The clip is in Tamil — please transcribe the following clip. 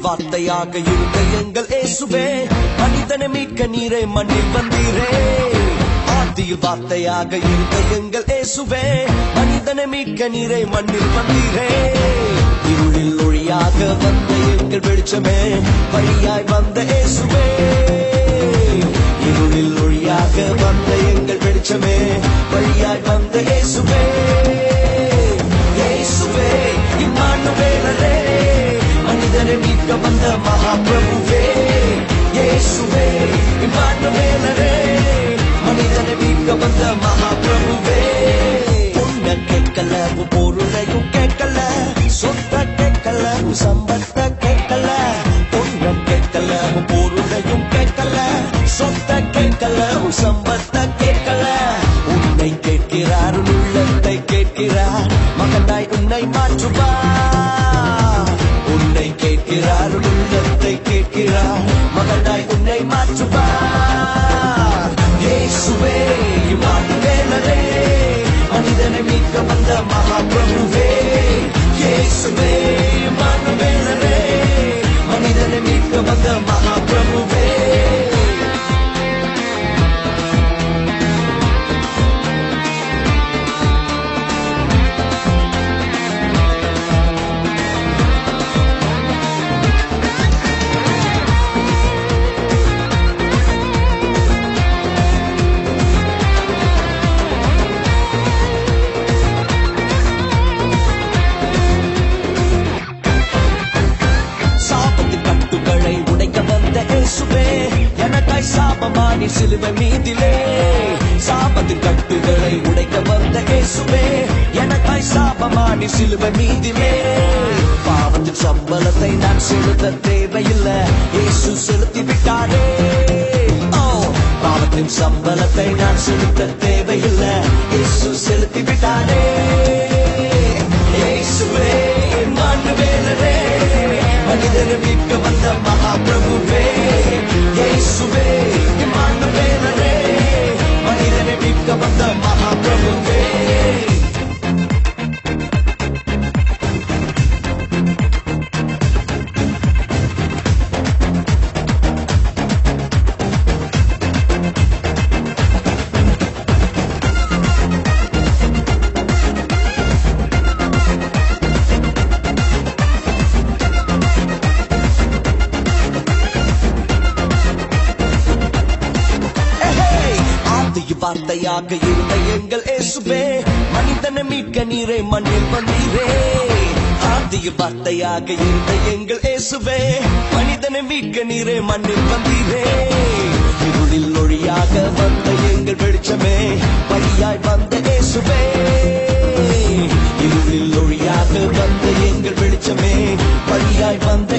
வார்த்தையாக இருந்த எங்கள் இயேசுவே, மனிதனை மீட்க நீரே மண்ணில் வந்தீரே. ஆதியில் வார்த்தையாக இருந்த எங்கள் இயேசுவே, மனிதனை மீட்க நீரே மண்ணில் வந்தீரே. இருளில் ஒளியாக வந்த எங்கள் வெளிச்சமே, வழியாய் வந்த இயேசுவே. இருளில் ஒளியாக வந்த எங்கள் வெளிச்சமே, வழியாய் வந்த இயேசுவே. இயேசுவே இம்மானுவேலரே, மனிதரை மீட்க வந்த மகாபிரபுவே. இயேசுவே இம்மானுவேலரே, மனிதனை மீட்க வந்த மகாபிரபுவே. பொண்ண கேட்கல, பொருளையும் கேட்கல, சொத்த கேட்கல, சம்பத்த கேட்கல. பொண்ண கேட்கல, பொருளையும் கேட்கல, சொத்த கேட்கல, சம்பத்த கேட்கல. உன்னை கேட்கிறார், உள்ளத்தை கேட்கிறார், மகனாய் உன்னை மாற்றுவார். உன்னை கேட்கிறார், உள்ளத்தை கேட்கிறார், மகனாய் உன்னை மாற்றுவார். இயேசுவே இம்மானுவேலரே, மனிதனை மீட்க வந்த மகாபிரபுவே. இயேசுவே இம்மானுவேலரே, மனிதனை மீட்க வந்த மகாபிரபுவே. எனக்காய் சாபமானி சிலுவை மீதிலே, சாபத்தின் கட்டுகளை உடைக்க வந்த இயேசுவே. எனக்காய் சாபமானி சிலுவை மீதிலே. பாவத்தின் சம்பளத்தை நான் செலுத்த தேவையில்லை, இயேசு செலுத்தி விட்டாரே. பாவத்தின் சம்பளத்தை நான் செலுத்த தேவையில்லை, இயேசு செலுத்தி விட்டாரே. இயேசுவே இம்மானுவேலரே, மனிதனை மீட்க வந்த மகாபிரபுவே. இயேசுவே இம்மானுவேலரே, மனிதனை மீட்க வந்த மகாபிரபுவே. வார்த்தையாக இருந்த எங்கள் இயேசுவே, மனிதனை மீட்க நீரே மண்ணில் வந்தீரே. ஆதிய வார்த்தையாக இருந்த எங்கள் இயேசுவே, மனிதனை மீட்க நீரே மண்ணில் வந்தீரே. இருளில் ஒளியாக வந்த எங்கள் வெளிச்சமே, வழியாய் வந்த இயேசுவே. இருளில் ஒளியாக வந்த எங்கள் வெளிச்சமே, வழியாய் வந்த